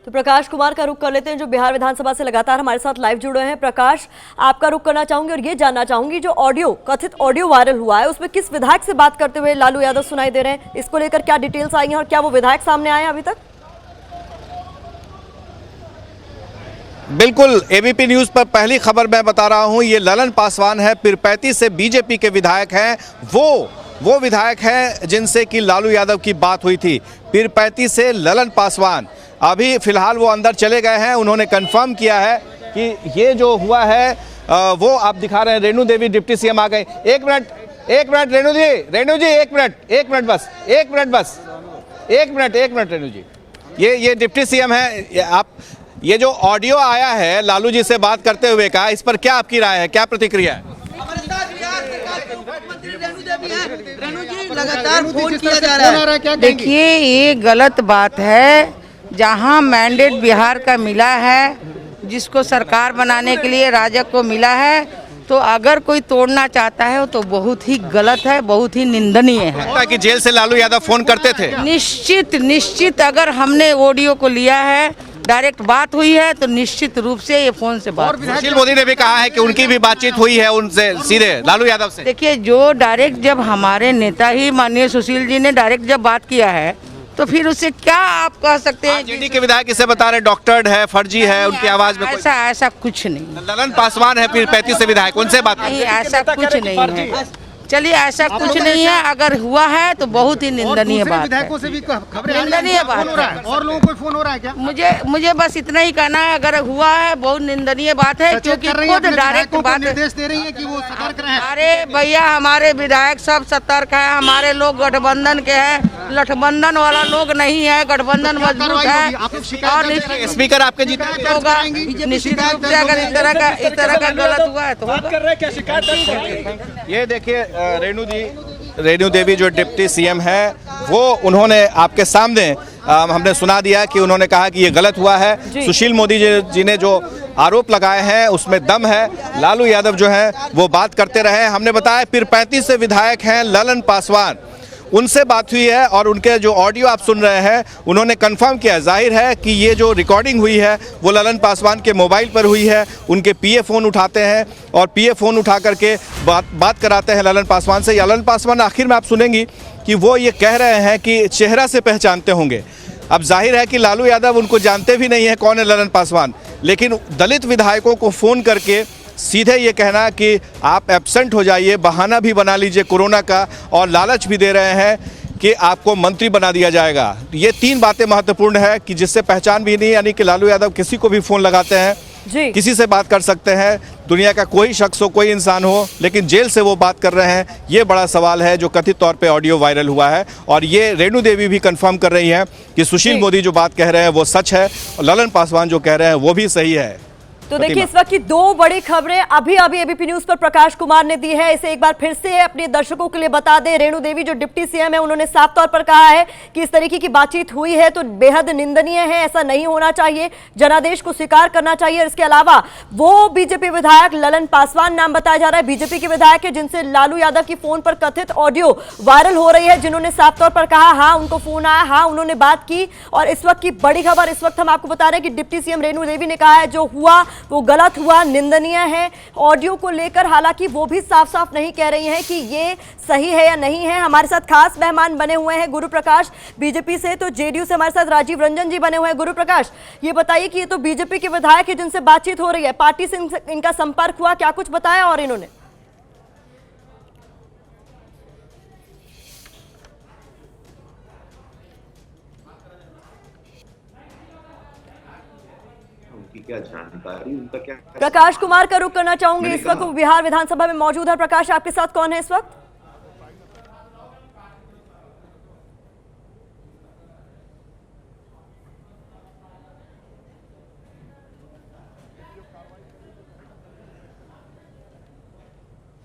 तो प्रकाश कुमार का रुख कर लेते हैं, जो बिहार विधानसभा से लगातार हमारे साथ लाइव जुड़े हैं। प्रकाश, आपका रुख करना चाहूंगी और ये जानना चाहूंगी, जो कथित ऑडियो वायरल हुआ है उसमें किस विधायक से बात करते हुए लालू यादव सुनाई दे रहे हैं? इसको लेकर क्या डिटेल्स आई हैं और क्या वो विधायक सामने आए हैं अभी तक? बिल्कुल, एबीपी न्यूज पर पहली खबर मैं बता रहा हूं। ये ललन पासवान है, पीरपैंती से बीजेपी के विधायक हैं। वो विधायक हैं जिनसे कि लालू यादव की बात हुई थी। पीरपैंती से ललन पासवान अभी फिलहाल वो अंदर चले गए हैं। उन्होंने कंफर्म किया है कि ये जो हुआ है वो आप दिखा रहे हैं। रेणु देवी डिप्टी सीएम आ गए। एक मिनट रेणु जी, एक मिनट बस, रेणु जी, ये डिप्टी सीएम है। आप ये जो ऑडियो आया है लालू जी से बात करते हुए का, इस पर क्या आपकी राय है, क्या प्रतिक्रिया है? लगातार फोन किया जा रहा है। देखिए, ये गलत बात है। जहां मैंडेट बिहार का मिला है, जिसको सरकार बनाने के लिए राजग को मिला है, तो अगर कोई तोड़ना चाहता है तो बहुत ही गलत है, बहुत ही निंदनीय है। कि जेल से लालू यादव फोन करते थे। निश्चित अगर हमने ऑडियो को लिया है, डायरेक्ट बात हुई है, तो निश्चित रूप से ये फोन से बात। सुशील मोदी ने भी कहा है कि उनकी भी बातचीत हुई है उनसे, सीधे लालू यादव से। देखिए, जो डायरेक्ट जब हमारे नेता ही माननीय सुशील जी ने डायरेक्ट जब बात किया है, तो फिर उससे क्या आप कह सकते हैं? जेडी के विधायक इसे बता रहे डॉक्टर्ड है, फर्जी है, उनकी आवाज में ऐसा कुछ नहीं। ललन पासवान है पीरपैंती से विधायक, उनसे बात नहीं, ऐसा कुछ नहीं है। चलिए, ऐसा कुछ नहीं है। अगर हुआ है तो बहुत ही निंदनीय बात है। विधायकों से भी खबरें निंदनीय बात है। और लोगों को फोन हो रहा है क्या? मुझे बस इतना ही कहना है, अगर हुआ है बहुत निंदनीय बात है, क्योंकि खुद डायरेक्ट बात निर्देश दे रही है कि वो सतर्क रहें। अरे भैया, हमारे विधायक सब सतर्क है। हमारे लोग गठबंधन के हैं, गठबंधन वाला लोग नहीं है। गठबंधन मजबूत है और स्पीकर आपके जीते होगा। निश्चित रूप से अगर इस तरह का गलत हुआ है तो ये देखिए, रेणु देवी जो डिप्टी सीएम है, वो उन्होंने आपके सामने हमने सुना दिया कि उन्होंने कहा कि ये गलत हुआ है। सुशील मोदी जी ने जो आरोप लगाए हैं उसमें दम है। लालू यादव जो है वो बात करते रहे। हमने बताया पीरपैंती से विधायक हैं ललन पासवान, उनसे बात हुई है और उनके जो ऑडियो आप सुन रहे हैं उन्होंने कंफर्म किया। जाहिर है कि ये जो रिकॉर्डिंग हुई है वो ललन पासवान के मोबाइल पर हुई है। उनके पीए फ़ोन उठाते हैं और पीए फ़ोन उठा करके बात कराते हैं ललन पासवान से। ललन पासवान आखिर में आप सुनेंगी कि वो ये कह रहे हैं कि चेहरा से पहचानते होंगे। अब जाहिर है कि लालू यादव उनको जानते भी नहीं है कौन है ललन पासवान, लेकिन दलित विधायकों को फ़ोन करके सीधे ये कहना कि आप एब्सेंट हो जाइए, बहाना भी बना लीजिए कोरोना का, और लालच भी दे रहे हैं कि आपको मंत्री बना दिया जाएगा। ये तीन बातें महत्वपूर्ण है कि जिससे पहचान भी नहीं, यानी कि लालू यादव किसी को भी फ़ोन लगाते हैं, किसी से बात कर सकते हैं, दुनिया का कोई शख्स हो, कोई इंसान हो, लेकिन जेल से वो बात कर रहे हैं। ये बड़ा सवाल है जो कथित तौर पे ऑडियो वायरल हुआ है। और ये रेणु देवी भी कंफर्म कर रही हैं कि सुशील मोदी जो बात कह रहे हैं वो सच है और ललन पासवान जो कह रहे हैं वो भी सही है। तो देखिए, इस वक्त की दो बड़ी खबरें अभी एबीपी न्यूज पर प्रकाश कुमार ने दी है। इसे एक बार फिर से अपने दर्शकों के लिए बता दें। रेणु देवी जो डिप्टी सीएम है, उन्होंने साफ तौर पर कहा है कि इस तरीके की बातचीत हुई है तो बेहद निंदनीय है, ऐसा नहीं होना चाहिए, जनादेश को स्वीकार करना चाहिए। इसके अलावा वो बीजेपी विधायक ललन पासवान नाम बताया जा रहा है, बीजेपी के विधायक है जिनसे लालू यादव की फोन पर कथित ऑडियो वायरल हो रही है, जिन्होंने साफ तौर पर कहा हाँ उनको फोन आया, हाँ उन्होंने बात की। और इस वक्त की बड़ी खबर, इस वक्त हम आपको बता रहे हैं कि डिप्टी सीएम रेणु देवी ने कहा है जो हुआ वो गलत हुआ, निंदनीय है। ऑडियो को लेकर हालांकि वो भी साफ साफ नहीं कह रही हैं कि ये सही है या नहीं है। हमारे साथ खास मेहमान बने हुए हैं गुरु प्रकाश बीजेपी से, तो जेडीयू से हमारे साथ राजीव रंजन जी बने हुए हैं। गुरु प्रकाश, ये बताइए कि ये तो बीजेपी के विधायक है जिनसे बातचीत हो रही है, पार्टी से इनका संपर्क हुआ, क्या कुछ बताया और इन्होंने? क्या जानकारी, उनका क्या? प्रकाश कुमार का रुख करना चाहूंगी। इस वक्त बिहार विधानसभा में मौजूद है। प्रकाश, आपके साथ कौन है इस वक्त?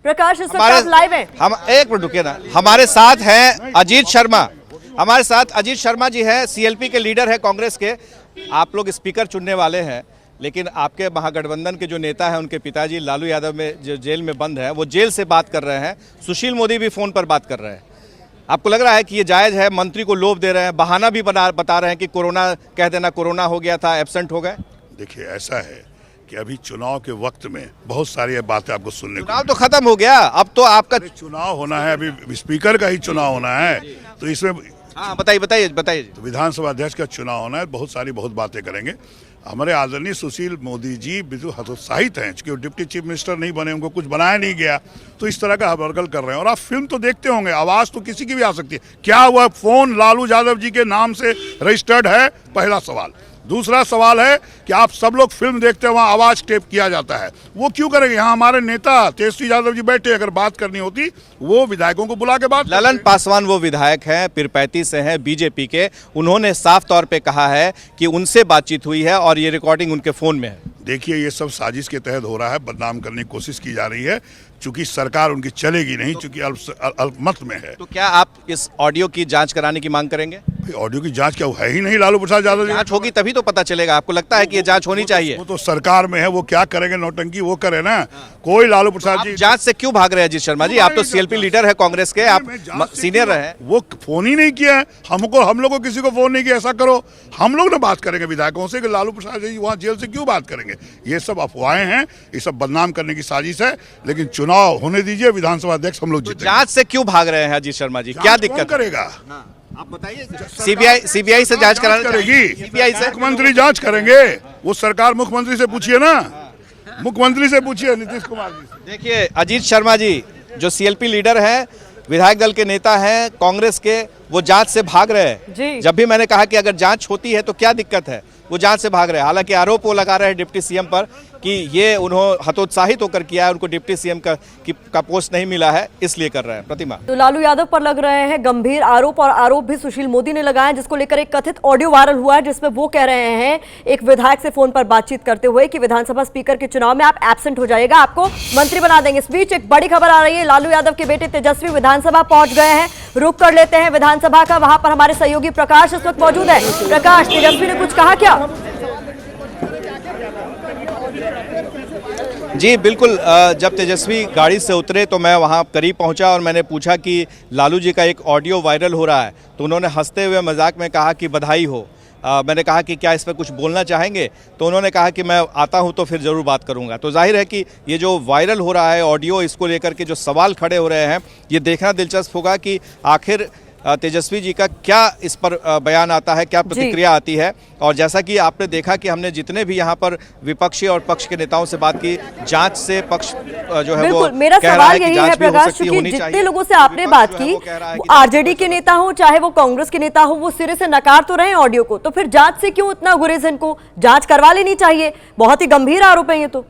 प्रकाश, इस वक्त आप लाइव हैं। हम एक मिनट रुकिए ना, हमारे साथ हैं अजीत शर्मा। हमारे साथ अजीत शर्मा जी हैं, सीएलपी के लीडर है कांग्रेस के। आप लोग स्पीकर चुनने वाले हैं, लेकिन आपके महागठबंधन के जो नेता हैं उनके पिताजी लालू यादव में जो जेल में बंद हैं, वो जेल से बात कर रहे हैं। सुशील मोदी भी फ़ोन पर बात कर रहे हैं। आपको लग रहा है कि ये जायज़ है? मंत्री को लोभ दे रहे हैं, बहाना भी बता रहे हैं कि कोरोना कह देना, कोरोना हो गया था, एब्सेंट हो गए। देखिए ऐसा है कि अभी चुनाव के वक्त में बहुत सारी बातें आपको सुनने को। चुनाव तो खत्म हो गया, अब तो आपका चुनाव होना है, अभी स्पीकर का ही चुनाव होना है, तो इसमें हाँ बताइए। तो विधानसभा अध्यक्ष का चुनाव होना है, बहुत बातें करेंगे। हमारे आदरणीय सुशील मोदी जी बिल्कुल हतोत्साहित हैं, क्योंकि वो डिप्टी चीफ मिनिस्टर नहीं बने, उनको कुछ बनाया नहीं गया, तो इस तरह का हबड़गल कर रहे हैं। और आप फिल्म तो देखते होंगे, आवाज तो किसी की भी आ सकती है। क्या हुआ, फोन लालू यादव जी के नाम से रजिस्टर्ड है? पहला सवाल। दूसरा सवाल है कि आप सब लोग फिल्म देखते हैं, वहाँ आवाज टेप किया जाता है, वो क्यों करेंगे? यहाँ हमारे नेता तेजस्वी यादव जी बैठे, अगर बात करनी होती वो विधायकों को बुला के बात। ललन पासवान वो विधायक हैं, पीरपैंती से हैं, बीजेपी के। उन्होंने साफ तौर पे कहा है कि उनसे बातचीत हुई है और ये रिकॉर्डिंग उनके फोन में है। देखिए ये सब साजिश के तहत हो रहा है, बदनाम करने की कोशिश की जा रही है, चूंकि सरकार उनकी चलेगी नहीं, चूंकि अल्पमत में है। तो क्या आप इस ऑडियो की जांच कराने की मांग करेंगे? ऑडियो की जांच क्या है ही नहीं, लालू प्रसाद यादव जी। जांच होगी तभी तो पता चलेगा। आपको लगता है कि ये जांच होनी चाहिए? वो तो सरकार में है, वो क्या करेंगे, नौटंकी वो करे ना। कोई लालू प्रसाद जी जांच से क्यों भाग रहे हैं अजीत शर्मा जी? आप तो सीएलपी लीडर है कांग्रेस के, आप सीनियर रहे। वो फोन ही नहीं किया है हम लोग को किसी को फोन नहीं किया। ऐसा करो, हम लोग ना बात करेंगे विधायकों से कि लालू प्रसाद जी वहाँ जेल से क्यों बात करेंगे। ये सब अफवाहें हैं, ये सब बदनाम करने की साजिश है। लेकिन चुनाव होने दीजिए, विधानसभा अध्यक्ष हम लोग जीतेंगे। जांच से क्यों भाग रहे हैं अजीत शर्मा जी? क्या दिक्कत करेगा? आप बताइए। सीबीआई से जांच कराना करेगी, सीबीआई से मुख्यमंत्री जांच करेंगे। वो सरकार मुख्यमंत्री से पूछिए ना, मुख्यमंत्री से पूछिए, नीतीश कुमार जी से। देखिए अजीत शर्मा जी जो सीएलपी लीडर है, विधायक दल के नेता हैं कांग्रेस के, वो जांच से भाग रहे हैं। जब भी मैंने कहा कि अगर जांच होती है तो क्या दिक्कत है, वो जांच से भाग रहे हैं। हालांकि आरोप वो लगा रहे हैं डिप्टी सीएम पर कि ये उन्होंने हतोत्साहित होकर किया है, उनको डिप्टी सीएम का पोस्ट नहीं मिला है, इसलिए कर रहे हैं। प्रतिमा, तो लालू यादव पर लग रहे हैं गंभीर आरोप, और आरोप भी सुशील मोदी ने लगाए, जिसको लेकर एक कथित ऑडियो वायरल हुआ है, जिसमें वो कह रहे हैं एक विधायक से फोन पर बातचीत करते हुए कि विधानसभा स्पीकर के चुनाव में आप एब्सेंट हो जाइएगा, आपको मंत्री बना देंगे। इस बीच एक बड़ी खबर आ रही है, लालू यादव के बेटे तेजस्वी विधानसभा पहुंच गए हैं। रुक कर लेते हैं विधानसभा का, वहां पर हमारे सहयोगी प्रकाश इस वक्त मौजूद है। प्रकाश, तेजस्वी ने कुछ कहा क्या? जी बिल्कुल, जब तेजस्वी गाड़ी से उतरे तो मैं वहाँ करीब पहुँचा और मैंने पूछा कि लालू जी का एक ऑडियो वायरल हो रहा है, तो उन्होंने हंसते हुए मजाक में कहा कि बधाई हो। मैंने कहा कि क्या इस पर कुछ बोलना चाहेंगे, तो उन्होंने कहा कि मैं आता हूं तो फिर ज़रूर बात करूंगा। तो जाहिर है कि ये जो वायरल हो रहा है ऑडियो, इसको लेकर के जो सवाल खड़े हो रहे हैं, ये देखना दिलचस्प होगा कि आखिर तेजस्वी जी का क्या इस पर बयान आता है, क्या प्रतिक्रिया आती है। और जैसा कि आपने देखा कि हमने जितने भी यहाँ पर विपक्षी और पक्ष के नेताओं से बात की, जांच से पक्ष जो है वो मेरा कह रहा सवाल है कि यही जांच है भी हो प्रकाश, सकती है, क्योंकि होनी चाहिए। जितने लोगों से आपने बात की, आरजेडी के नेता हो चाहे वो कांग्रेस के नेता हो, वो सिरे से नकार तो रहे हैं ऑडियो को, तो फिर जांच से क्यों इतना गुरेज? इनको जांच करवा लेनी चाहिए, बहुत ही गंभीर आरोप है ये तो।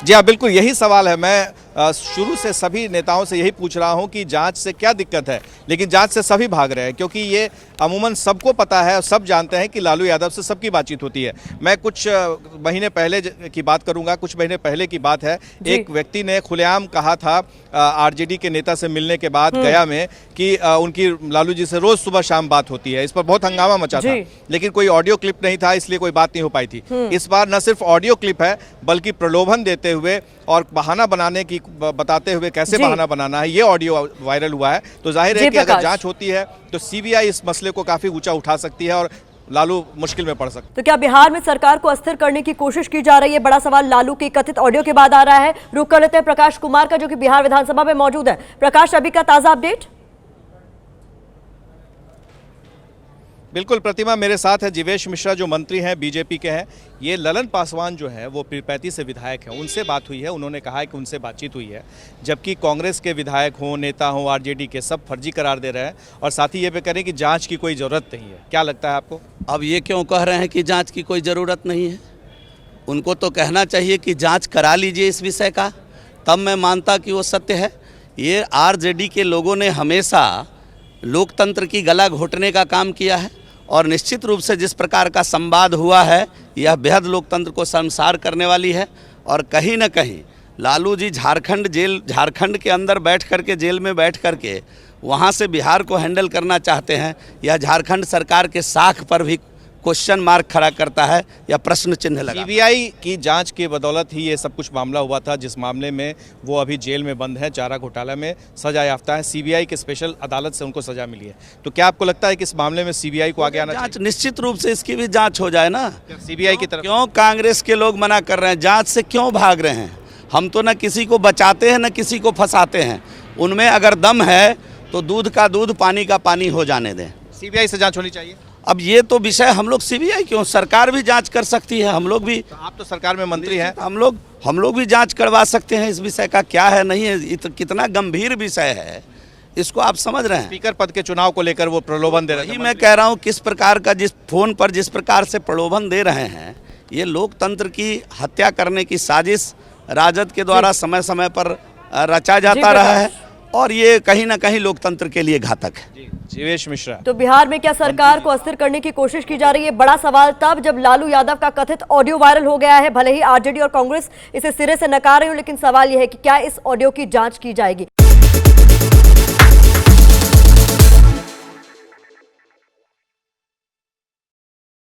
जी हाँ, बिल्कुल यही सवाल है। मैं शुरू से सभी नेताओं से यही पूछ रहा हूं कि जांच से क्या दिक्कत है, लेकिन जांच से सभी भाग रहे हैं, क्योंकि ये अमूमन सबको पता है और सब जानते हैं कि लालू यादव से सबकी बातचीत होती है। मैं कुछ महीने पहले की बात करूंगा, कुछ महीने पहले की बात है। एक व्यक्ति ने खुलेआम कहा था आरजेडी के नेता से मिलने के बाद गया में कि उनकी लालू जी से रोज सुबह शाम बात होती है। इस पर बहुत हंगामा मचा था, लेकिन कोई ऑडियो क्लिप नहीं था, इसलिए कोई बात नहीं हो पाई थी। इस बार न सिर्फ ऑडियो क्लिप है, बल्कि प्रलोभन देते हुए और बहाना बनाने की बताते हुए कैसे बहाना बनाना है, ये ऑडियो वायरल हुआ है। तो जाहिर है कि अगर जांच होती है तो सीबीआई इस मसले को काफी ऊंचा उठा सकती है और लालू मुश्किल में पड़ सकते हैं। तो क्या बिहार में सरकार को अस्थिर करने की कोशिश की जा रही है? बड़ा सवाल लालू के कथित ऑडियो के बाद आ रहा है। रुक कर लेते हैं प्रकाश कुमार का, जो कि बिहार विधानसभा में मौजूद है। प्रकाश, अभी का ताजा अपडेट? बिल्कुल प्रतिमा, मेरे साथ है जीवेश मिश्रा जो मंत्री हैं, बीजेपी के हैं। ये ललन पासवान जो है वो पीरपैंती से विधायक हैं, उनसे बात हुई है। उन्होंने कहा है कि उनसे बातचीत हुई है, जबकि कांग्रेस के विधायक हों, नेता हों, आरजेडी के, सब फर्जी करार दे रहे हैं और साथ ही ये भी करें कि जांच की कोई ज़रूरत नहीं है। क्या लगता है आपको? अब ये क्यों कह रहे हैं कि जांच की कोई ज़रूरत नहीं है? उनको तो कहना चाहिए कि जांच करा लीजिए इस विषय का, तब मैं मानता कि वो सत्य है। ये आरजेडी के लोगों ने हमेशा लोकतंत्र की गला घोटने का काम किया है और निश्चित रूप से जिस प्रकार का संवाद हुआ है, यह बेहद लोकतंत्र को शर्मसार करने वाली है। और कहीं न कहीं लालू जी झारखंड के अंदर बैठ करके, जेल में बैठ करके वहाँ से बिहार को हैंडल करना चाहते हैं। यह झारखंड सरकार के साख पर भी क्वेश्चन मार्क खड़ा करता है या प्रश्न चिन्ह लगा। सीबीआई की जांच के बदौलत ही ये सब कुछ मामला हुआ था, जिस मामले में वो अभी जेल में बंद है, चारा घोटाला में सजा याफ्ता है। सीबीआई के स्पेशल अदालत से उनको सजा मिली है। तो क्या आपको लगता है कि इस मामले में सीबीआई को आगे आना चाहिए? जांच निश्चित रूप से इसकी भी जांच हो जाए ना। सीबीआई की तरफ क्यों कांग्रेस के लोग मना कर रहे हैं? जांच से क्यों भाग रहे हैं? हम तो न किसी को बचाते हैं न किसी को फंसाते हैं। उनमें अगर दम है तो दूध का दूध पानी का पानी हो जाने दें। सीबीआई से जांच होनी चाहिए। अब ये तो विषय हम लोग सीबीआई क्यों, सरकार भी जांच कर सकती है। हम लोग भी, तो आप तो सरकार में मंत्री हैं, हम लोग भी जांच करवा सकते हैं इस विषय का क्या है नहीं है। कितना गंभीर विषय है, इसको आप समझ रहे हैं। स्पीकर पद के चुनाव को लेकर वो प्रलोभन दे रहे थे। मैं कह रहा हूँ किस प्रकार का, जिस फोन पर जिस प्रकार से प्रलोभन दे रहे हैं, ये लोकतंत्र की हत्या करने की साजिश राजद के द्वारा समय समय पर रचा जाता रहा है और ये कहीं ना कहीं लोकतंत्र के लिए घातक है। जीवेश मिश्रा, तो बिहार में क्या सरकार को अस्थिर करने की कोशिश की जा रही है? बड़ा सवाल तब जब लालू यादव का कथित ऑडियो वायरल हो गया है। भले ही आरजेडी और कांग्रेस इसे सिरे से नकार रही हो, लेकिन सवाल यह है कि क्या इस ऑडियो की जांच की जाएगी?